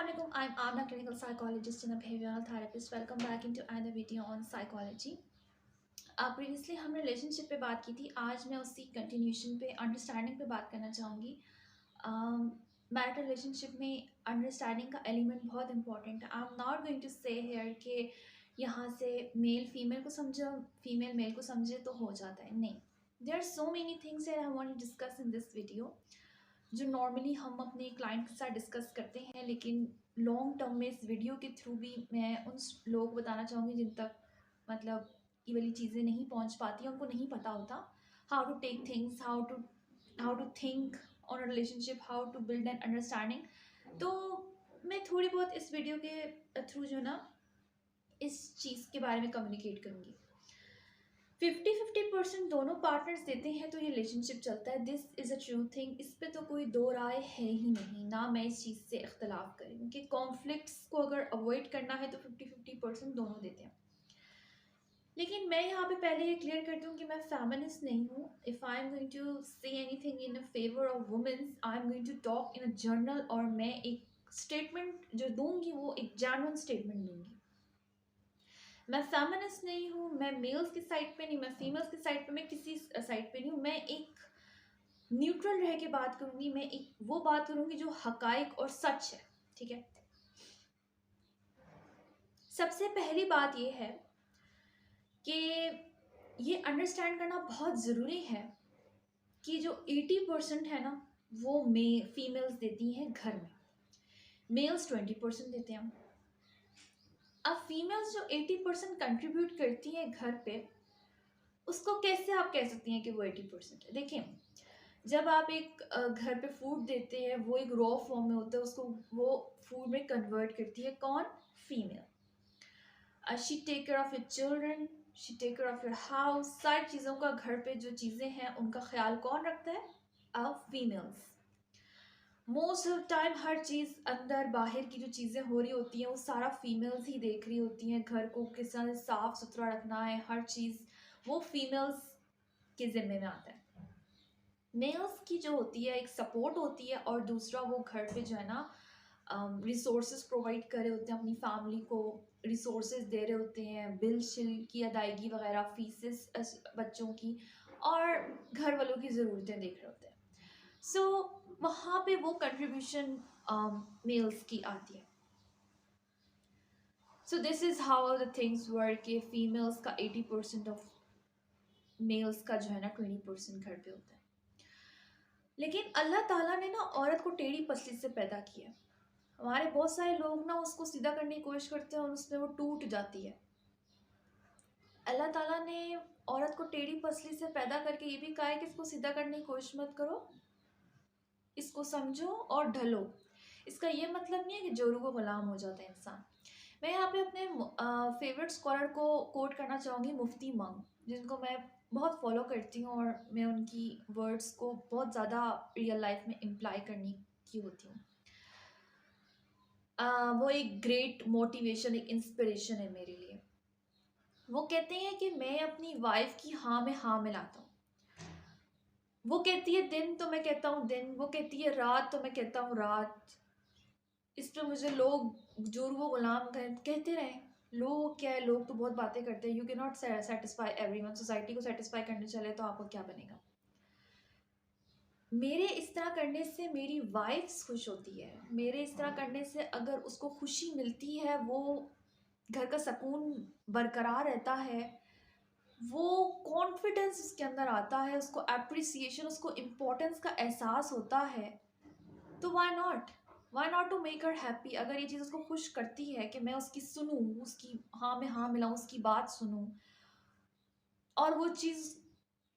Assalamualaikum. I'm Amna, clinical psychologist and a behavioral therapist. Welcome back into another video on psychology. Previously हम relationship पे बात की थी. आज मैं उसी कंटिन्यूशन पे अंडरस्टैंडिंग पे बात करना चाहूँगी. मैरिटल रिलेशनशिप में अंडरस्टैंडिंग का एलिमेंट बहुत इंपॉर्टेंट है. I am not going to say here कि यहाँ से मेल फीमेल को समझो, फीमेल मेल को समझे तो हो जाता है. नहीं, there are so many things that I want to discuss in this video जो नॉर्मली हम अपने क्लाइंट के साथ डिस्कस करते हैं, लेकिन लॉन्ग टर्म में इस वीडियो के थ्रू भी मैं उन लोगों को बताना चाहूँगी जिन तक मतलब ये वाली चीज़ें नहीं पहुँच पाती, उनको नहीं पता होता how to take things, how to think on a relationship, how to build an understanding. तो मैं थोड़ी बहुत इस वीडियो के थ्रू जो ना इस चीज़ के बारे में कम्युनिकेट करूँगी. 50-50% दोनों पार्टनर्स देते हैं तो ये रिलेशनशिप चलता है. This is a true thing. इस पे तो कोई दो राय है ही नहीं, ना मैं इस चीज़ से इख्तलाफ करूँ कि कॉन्फ्लिक्ट्स को अगर अवॉइड करना है तो 50-50% दोनों देते हैं. लेकिन मैं यहाँ पे पहले ये क्लियर कर दूँ कि मैं फेमिनिस्ट नहीं हूँ. If I am going to say anything in favour of womens, I am going to talk in a journal, और मैं एक स्टेटमेंट जो दूंगी वो एक जेन्युइन स्टेटमेंट दूंगी. मैं फेमिनिस्ट नहीं हूँ, मैं मेल्स की साइड पे नहीं, मैं फीमेल्स की साइड पे, मैं किसी साइड पे नहीं हूँ. मैं एक न्यूट्रल रह के बात करूँगी. मैं एक वो बात करूँगी जो हकाइक और सच है. ठीक है. सबसे पहली बात ये है कि ये अंडरस्टैंड करना बहुत ज़रूरी है कि जो 80% है ना वो फीमेल्स देती हैं घर में, मेल्स 20% देते हैं. अब फीमेल्स जो 80% कंट्रीब्यूट करती हैं घर पे, उसको कैसे आप कह सकती हैं कि वो 80% है. देखिए, जब आप एक घर पे फूड देते हैं वो एक रॉ फॉर्म में होता है, उसको वो फूड में कन्वर्ट करती है कौन? Female. She take care of your children, she take care of your house. सारी चीज़ों का घर पे जो चीज़ें हैं उनका ख्याल कौन रखता है? फीमेल्स. मोस्ट ऑफ टाइम हर चीज़ अंदर बाहर की जो चीज़ें हो रही होती हैं वो सारा फीमेल्स ही देख रही होती हैं. घर को किस तरह से साफ़ सुथरा रखना है, हर चीज़ वो फीमेल्स के ज़िम्मे में आता है. मेल्स की जो होती है एक सपोर्ट होती है, और दूसरा वो घर पे जो है ना रिसोर्सेज प्रोवाइड कर रहे होते हैं, अपनी फैमिली को रिसोर्सेज दे रहे होते हैं, बिल शिल की अदायगी वगैरह, फीसेस बच्चों की, और घर वालों की ज़रूरतें देख रहे होते हैं. सो वहाँ पे वो कंट्रीब्यूशन मेल्स की आती है. So this is how the things work कि फीमेल्स का 80% ऑफ मेल्स का जो है ना 20% घर पे होता है. लेकिन अल्लाह ताला ने ना औरत को टेढ़ी पसली से पैदा किया. हमारे बहुत सारे लोग ना उसको सीधा करने की कोशिश करते हैं और उसमें वो टूट जाती है. अल्लाह ताला ने औरत को टेढ़ी पसली से पैदा करके ये भी कहा है कि इसको सीधा करने की कोशिश मत करो, इसको समझो और ढलो. इसका ये मतलब नहीं है कि जोरू को गुलाम हो जाता है इंसान. मैं यहाँ पे अपने फेवरेट स्कॉलर को कोट करना चाहूँगी, मुफ्ती मंग, जिनको मैं बहुत फॉलो करती हूँ और मैं उनकी वर्ड्स को बहुत ज़्यादा रियल लाइफ में इम्प्लाई करने की होती हूँ. वो एक ग्रेट मोटिवेशन, एक इंस्पिरेशन है मेरे लिए. वो कहते हैं कि मैं अपनी वाइफ की हाँ में हाँ मिलाता हूँ. वो कहती है दिन तो मैं कहता हूँ दिन, वो कहती है रात तो मैं कहता हूँ रात. इस पे मुझे लोग जोर वो गुलाम कहते रहे. लोग क्या है, लोग तो बहुत बातें करते हैं. You can not satisfy everyone. Society को सेटिस्फाई करने चले तो आपको क्या बनेगा. मेरे इस तरह करने से मेरी वाइफ्स खुश होती है. मेरे इस तरह करने से अगर उसको खुशी मिलती है, वो घर का सुकून बरकरार रहता है, वो कॉन्फिडेंस उसके अंदर आता है, उसको अप्रिसिएशन, उसको इम्पोर्टेंस का एहसास होता है, तो why not to make her happy. अगर ये चीज़ उसको खुश करती है कि मैं उसकी सुनूं, उसकी हाँ में हाँ मिलाऊं, उसकी बात सुनूं, और वो चीज़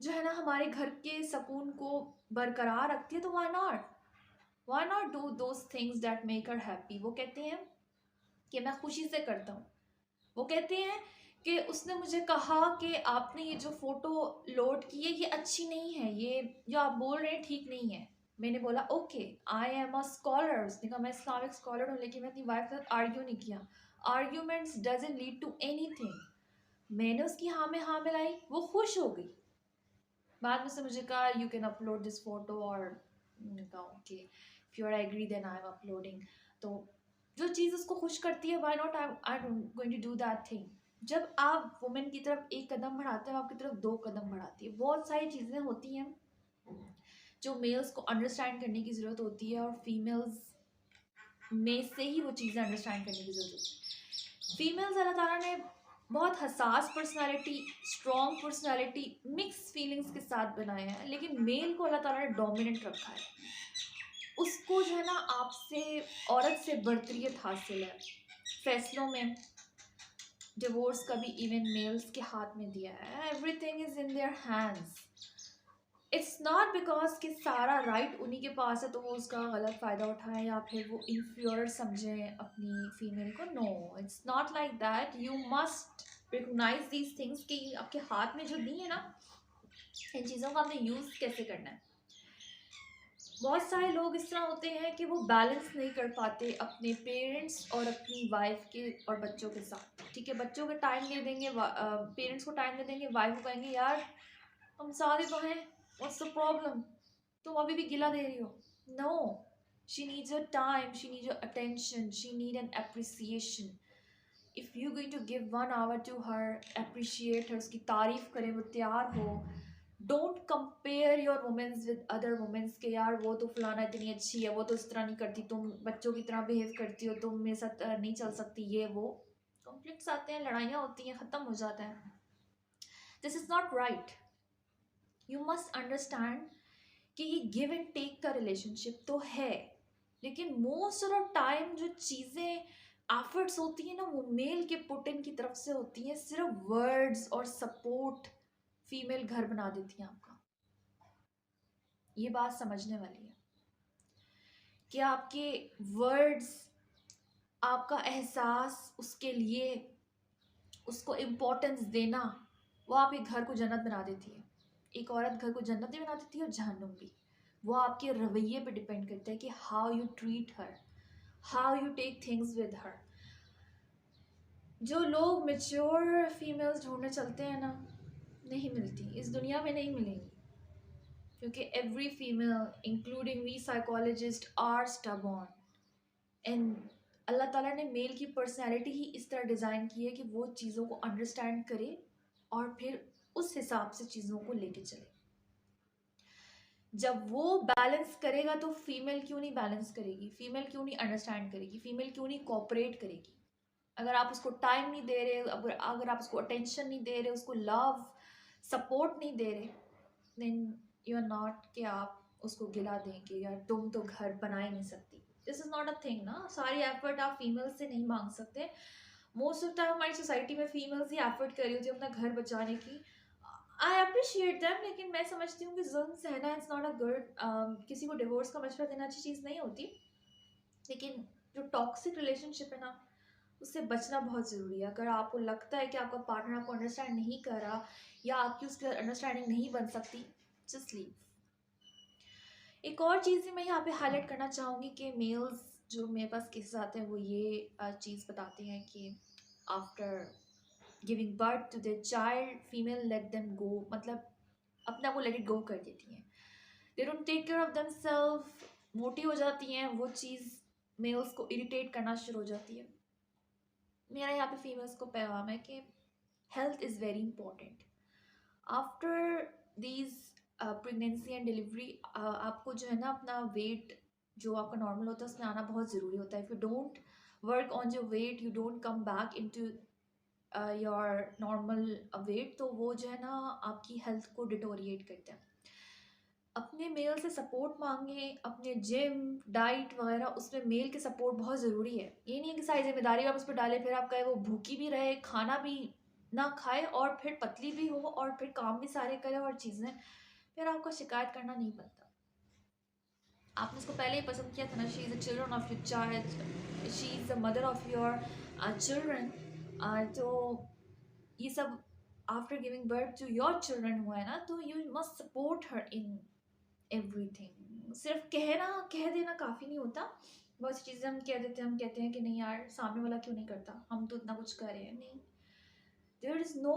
जो है ना हमारे घर के सुकून को बरकरार रखती है, तो why not do those things that make her happy. वो कहते हैं कि मैं खुशी से करता हूँ. वो कहते हैं कि उसने मुझे कहा कि आपने ये जो फ़ोटो लोड की है ये अच्छी नहीं है, ये जो आप बोल रहे हैं ठीक नहीं है. मैंने बोला okay, I am a scholar. उसने कहा मैं इस्लामिक स्कॉलर हूँ, लेकिन मैं अपनी वाइफ के साथ आर्ग्यू नहीं किया. Arguments doesn't lead to anything. मैंने उसकी हाँ में हाँ मिलाई, वो खुश हो गई. बाद में से मुझे कहा you can upload this photo, और मैंने कहा okay, if you are agree then I am uploading. तो जो चीज़ उसको खुश करती है, why not I going to do that thing. जब आप वुमेन की तरफ एक कदम बढ़ाते हैं, आपकी तरफ दो कदम बढ़ाती है। बहुत सारी चीज़ें होती हैं जो मेल्स को अंडरस्टैंड करने की ज़रूरत होती है, और फीमेल्स में से ही वो चीज़ें अंडरस्टैंड करने की ज़रूरत होती है। फीमेल्स अल्लाह ताला ने बहुत हसास personality, strong personality, mix feelings के साथ बनाया है, लेकिन मेल को अल्लाह ताला ने डोमिनेंट रखा है। उसको जो है ना, आपसे, औरत से बरतरीत हासिल है। फैसलों में डिवोर्स का भी इवन मेल्स के हाथ में दिया है। Everything is in their hands. It's not because कि सारा राइट उन्हीं के पास है तो वो उसका गलत फ़ायदा उठाएं या फिर वो इन्फीरियर समझें अपनी फीमेल को। No, it's not like that. You must recognise these things कि आपके हाथ में जो दी है ना, इन चीज़ों का आपने यूज़ कैसे करना है। बहुत सारे लोग इस तरह होते हैं कि वो बैलेंस नहीं कर पाते अपने पेरेंट्स और अपनी वाइफ के और बच्चों के साथ। ठीक है, बच्चों के टाइम दे देंगे, पेरेंट्स को टाइम दे देंगे, वाइफ को कहेंगे यार हम साथ ही तो हैं, व्हाट्स द प्रॉब्लम, तुम अभी भी गिला दे रही हो। No, she needs your time, she needs your attention, she need an appreciation. If you going to give 1 hour to her, appreciate her, उसकी तारीफ करें, वो तैयार हो। Don't compare your womens with other womens के यार वो तो फलाना इतनी अच्छी है, वो तो इस तरह नहीं करती, तुम बच्चों की तरह बिहेव करती हो, तुम मेरे साथ नहीं चल सकती, ये वो। कॉन्फ्लिक्ट्स आते हैं, लड़ाइयाँ होती हैं, ख़त्म हो जाता है। This is not right. You must understand कि ये गिव एंड टेक का रिलेशनशिप तो है, लेकिन मोस्ट ऑफ टाइम जो चीज़ें एफर्ट्स होती हैं ना, वो मेल के पुट इन की तरफ से होती हैं। सिर्फ वर्ड्स और सपोर्ट फीमेल घर बना देती हैं आपका। ये बात समझने वाली है कि आपके वर्ड्स, आपका एहसास उसके लिए, उसको इम्पोर्टेंस देना, वो आपके घर को जन्नत बना देती है। एक औरत घर को जन्नत भी बना देती है और जहन्नुम भी। वो आपके रवैये पे डिपेंड करता है कि how you treat her, how you take things with her. जो लोग मेच्योर फीमेल्स ढूंढने चलते हैं ना, नहीं मिलती, इस दुनिया में नहीं मिलेंगी, क्योंकि every female including we psychologist are stubborn. And Allah ताला ने मेल की पर्सनैलिटी ही इस तरह डिज़ाइन की है कि वो चीज़ों को अंडरस्टैंड करे और फिर उस हिसाब से चीज़ों को लेके चले। जब वो बैलेंस करेगा तो फीमेल क्यों नहीं बैलेंस करेगी, फीमेल क्यों नहीं अंडरस्टैंड करेगी, फीमेल क्यों नहीं कोऑपरेट करेगी। अगर आप उसको टाइम नहीं दे रहे, अगर आप उसको अटेंशन नहीं दे रहे, उसको लव सपोर्ट नहीं दे रहे, देन यू आर नॉट कि आप उसको गिला दें कि यार तुम तो घर बना ही नहीं सकती। This is not a thing ना। सारी एफर्ट आप फीमेल से नहीं मांग सकते। मोस्ट ऑफ टाइम हमारी सोसाइटी में फीमेल्स ही एफर्ट कर रही होती है अपना घर बचाने की। आई अप्रिशिएट दैम, लेकिन मैं समझती हूँ कि जुल्म सहना इज़ नॉट अ गुड, किसी को डिवोर्स का मशवरा देना अच्छी चीज़ नहीं होती, लेकिन जो टॉक्सिक रिलेशनशिप है ना, उससे बचना बहुत ज़रूरी है। अगर आपको लगता है कि आपका पार्टनर आपको अंडरस्टैंड नहीं कर रहा या आपकी उसके अंडरस्टैंडिंग नहीं बन सकती, जस्ट लीव। एक और चीज़ भी मैं यहाँ पे हाईलाइट करना चाहूँगी कि मेल्स जो मेरे पास केसेस आते हैं वो ये चीज़ बताते हैं कि after giving birth to the child, female let them go, मतलब अपना वो लेट इट गो कर देती हैं। They don't take care of themselves, मोटी हो जाती हैं। वो चीज़ मेल्स को इरिटेट करना शुरू हो जाती है। मेरा यहाँ पे फीमेल्स को पैगाम है कि health is very important. After these pregnancy and delivery आपको जो है ना अपना वेट जो आपका नॉर्मल होता है उसमें आना बहुत ज़रूरी होता है। If you don't work on your weight, you don't come back into your normal weight, तो वो जो है ना आपकी हेल्थ को डिटोरिएट करता है। अपने मेल से सपोर्ट मांगें, अपने जिम, डाइट वगैरह, उसमें मेल के सपोर्ट बहुत ज़रूरी है। ये नहीं है कि सारी जिम्मेदारी आप उस पर डालें, फिर आप कहे वो भूखी भी रहे, खाना भी ना खाए और फिर पतली भी हो और फिर काम भी सारे करे और चीज़ें, फिर आपको शिकायत करना नहीं बनता। आपने उसको पहले ही पसंद किया था ना, she is a children of your child, she is the mother of your children. तो ये सब after giving birth to your children हुआ है ना, तो you must support her in everything. सिर्फ कहना, कह देना काफ़ी नहीं होता। बहुत सी चीज़ें हम कह देते हैं, हम कहते हैं कि नहीं यार सामने वाला क्यों नहीं करता, हम तो इतना कुछ कर रहे हैं। नहीं, there is no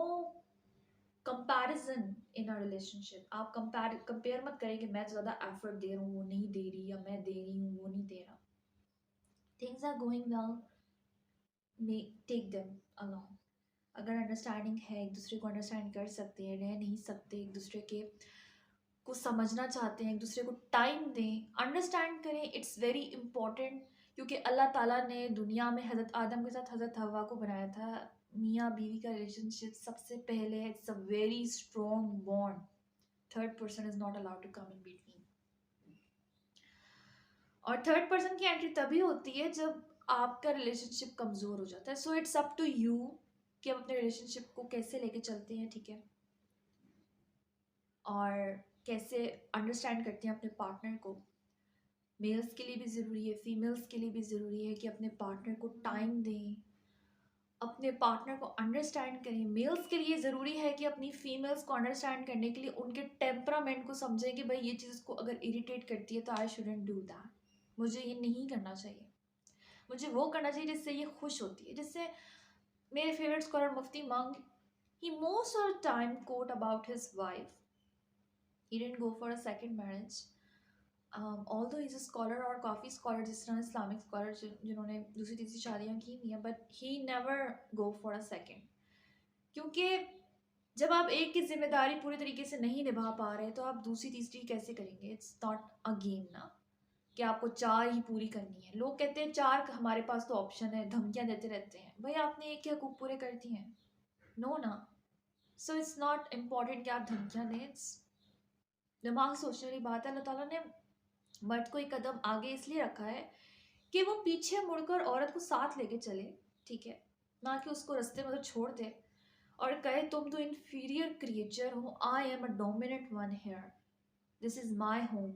comparison in a relationship. आप कंपेयर मत करें कि मैं ज़्यादा एफर्ट दे रहा हूँ वो नहीं दे रही, या मैं दे रही हूँ वो नहीं दे रहा। Things are going well, may take them along. अगर अंडरस्टैंडिंग है, एक दूसरे को अंडरस्टैंड कर सकते हैं, रह नहीं सकते, एक दूसरे के को समझना चाहते हैं, एक दूसरे को टाइम दें, अंडरस्टैंड करें, इट्स वेरी इंपॉर्टेंट। क्योंकि अल्लाह ताला ने दुनिया में हज़रत आदम के साथ हज़रत हवा को बनाया था। मियाँ बीवी का रिलेशनशिप सबसे पहले, it's a very strong bond, third person is not allowed to come in between. और थर्ड पर्सन की एंट्री तभी होती है जब आपका रिलेशनशिप कमज़ोर हो जाता है। So it's up to you कि आप अपने रिलेशनशिप को कैसे लेके चलते हैं, ठीक है, और कैसे अंडरस्टैंड करते हैं अपने पार्टनर को। मेल्स के लिए भी ज़रूरी है, फीमेल्स के लिए भी ज़रूरी है कि अपने पार्टनर को टाइम दें, अपने पार्टनर को अंडरस्टैंड करें। मेल्स के लिए ज़रूरी है कि अपनी फीमेल्स को अंडरस्टैंड करने के लिए उनके टेम्परामेंट को समझें कि भाई ये चीज़ उसको अगर इरिटेट करती है तो आई शुडंट डू दैट, मुझे ये नहीं करना चाहिए, मुझे वो करना चाहिए जिससे ये खुश होती है। जिससे मेरे फेवरेट स्कॉलर मुफ्ती मंग, he most of the time quote about his wife, he didn't go for a second marriage, although he's a scholar, और काफ़ी स्कॉलर जिस तरह इस्लामिक स्कॉलर जिन्होंने दूसरी तीसरी शादियाँ की हुई हैं, but he never go for a second. क्योंकि जब आप एक की जिम्मेदारी पूरी तरीके से नहीं निभा पा रहे तो आप दूसरी तीसरी कैसे करेंगे? इट्स नॉट अ गेम ना, कि आपको चार ही पूरी करनी है। लोग कहते हैं चार हमारे पास तो ऑप्शन है, धमकियां देते रहते हैं। भाई आपने एक के हकूक पूरे कर दिए हैं, नो ना। सो इट्स नॉट इम्पॉर्टेंट कि आप धमकियां दें, इट्स दिमाग से सोचने वाली बात है। अल्लाह ताला ने मर्द को एक कदम आगे इसलिए रखा है कि वो पीछे मुड़कर औरत को साथ लेके चले, ठीक है, ना कि उसको रास्ते में तो छोड़ दे और कहे तुम तो इन्फीरियर क्रिएचर हो, I am a dominant one here, this is my home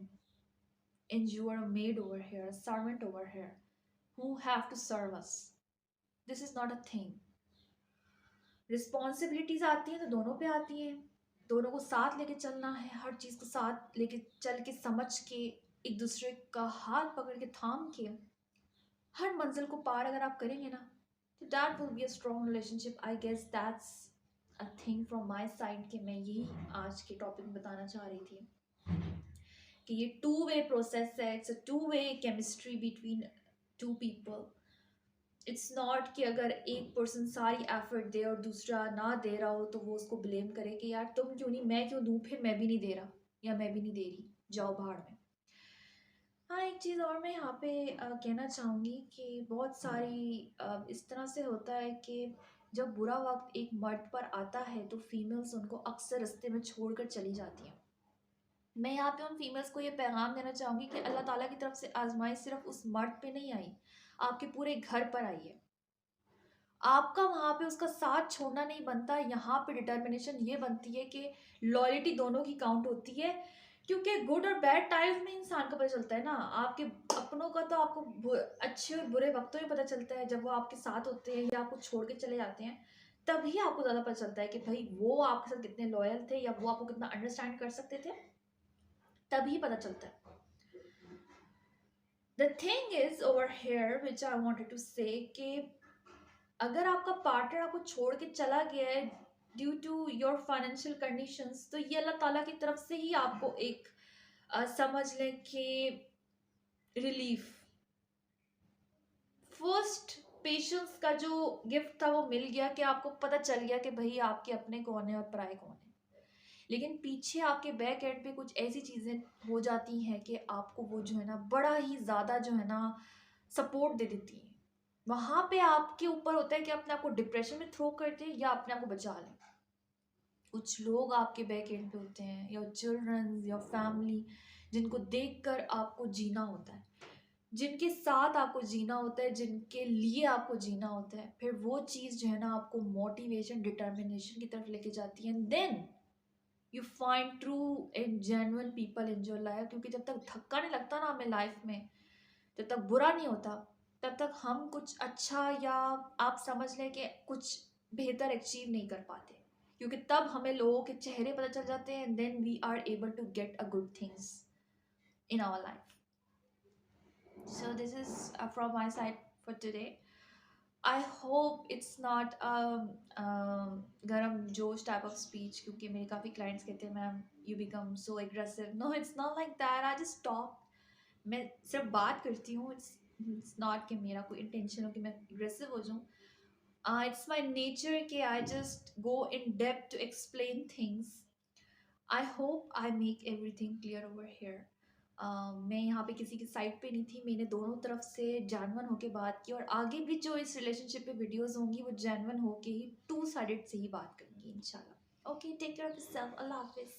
and you are a maid over here, a servant over here, who have to serve us. This is not a thing. Responsibilities आती हैं तो दोनों पे आती हैं, दोनों को साथ लेके चलना है, हर चीज़ को साथ लेके चल के समझ के एक दूसरे का हाथ पकड़ के थाम के हर मंजिल को पार अगर आप करेंगे ना, तो that will be a strong relationship. I guess that's a thing from my side कि मैं यही आज के टॉपिक में बताना चाह रही थी कि ये टू वे प्रोसेस है, it's a two way chemistry between two people. It's not कि अगर एक पर्सन सारी एफर्ट दे और दूसरा ना दे रहा हो तो वो उसको ब्लेम करे कि यार तुम क्यों नहीं, मैं क्यों दूँ, फिर मैं भी नहीं दे रहा या मैं भी नहीं दे रही, जाओ भाड़ में। हाँ, एक चीज़ और मैं यहाँ पे कहना चाहूँगी कि बहुत सारी इस तरह से होता है कि जब बुरा वक्त एक मर्द पर आता है तो फीमेल्स उनको अक्सर रास्ते में छोड़कर चली जाती हैं। मैं यहाँ पे उन फीमेल्स को ये पैगाम देना चाहूँगी कि अल्लाह ताला की तरफ से आजमाइश सिर्फ उस मर्द पे नहीं आई, आपके पूरे घर पर आई है। आपका वहाँ पे उसका साथ छोड़ना नहीं बनता, यहाँ पे डिटर्मिनेशन ये बनती है कि लॉयल्टी दोनों की काउंट होती है। क्योंकि गुड और बैड टाइम्स में इंसान का पता चलता है ना, आपके अपनों का तो आपको अच्छे और बुरे वक्तों में पता चलता है, जब वो आपके साथ होते हैं या आपको छोड़ के चले जाते हैं, तभी आपको ज़्यादा पता चलता है कि भाई वो आपके साथ कितने लॉयल थे या वो आपको कितना अंडरस्टैंड कर सकते थे, तभी पता चलता है। The thing is over here which I wanted to say कि अगर आपका पार्टनर आपको छोड़ के चला गया है due to your financial conditions, तो ये अल्लाह ताला की तरफ से ही आपको एक समझ लें कि रिलीफ, फर्स्ट पेशेंस का जो गिफ्ट था वो मिल गया कि आपको पता चल गया कि भाई आपके अपने कौन है और पराए कौन है। लेकिन पीछे आपके बैक एंड पे कुछ ऐसी चीज़ें हो जाती हैं कि आपको वो जो है ना बड़ा ही ज़्यादा जो है ना सपोर्ट दे देती हैं। वहाँ पे आपके ऊपर होता है कि अपने आप को डिप्रेशन में थ्रो कर दें या अपने आप को बचा लें। कुछ लोग आपके बैक एंड पे होते हैं, योर चिल्ड्रन, योर फैमिली, जिनको देखकर आपको जीना होता है, जिनके साथ आपको जीना होता है, जिनके लिए आपको जीना होता है। फिर वो चीज़ जो है ना आपको मोटिवेशन, डिटर्मिनेशन की तरफ लेके जाती है, and then you find true and genuine people in your life. क्योंकि जब तक धक्का नहीं लगता ना हमें लाइफ में, जब तक बुरा नहीं होता, तब तक हम कुछ अच्छा या आप समझ लें कि कुछ बेहतर अचीव नहीं कर पाते। क्योंकि तब हमें लोगों के चेहरे पता चल जाते हैं, and then we are able to get a good things in our life. So this is from my side for today. I hope it's not garam josh type of speech, क्योंकि मेरे काफ़ी clients कहते हैं ma'am you become so aggressive. No, it's not like that. I just talk. मैं सिर्फ बात करती हूँ, इट्स इट्स नॉट कि मेरा कोई इंटेंशन हो कि मैं एग्रेसिव हो जाऊँ। इट्स माई नेचर कि I just go in depth to explain things. I hope I make everything clear over here. मैं यहाँ पे किसी की साइड पे नहीं थी, मैंने दोनों तरफ से जेन्युइन होके बात की, और आगे भी जो इस रिलेशनशिप पे वीडियोस होंगी वो जेन्युइन होके ही, टू साइडेड से ही बात करेंगे इंशाल्लाह। Okay, take care of yourself, Allah हाफिज़।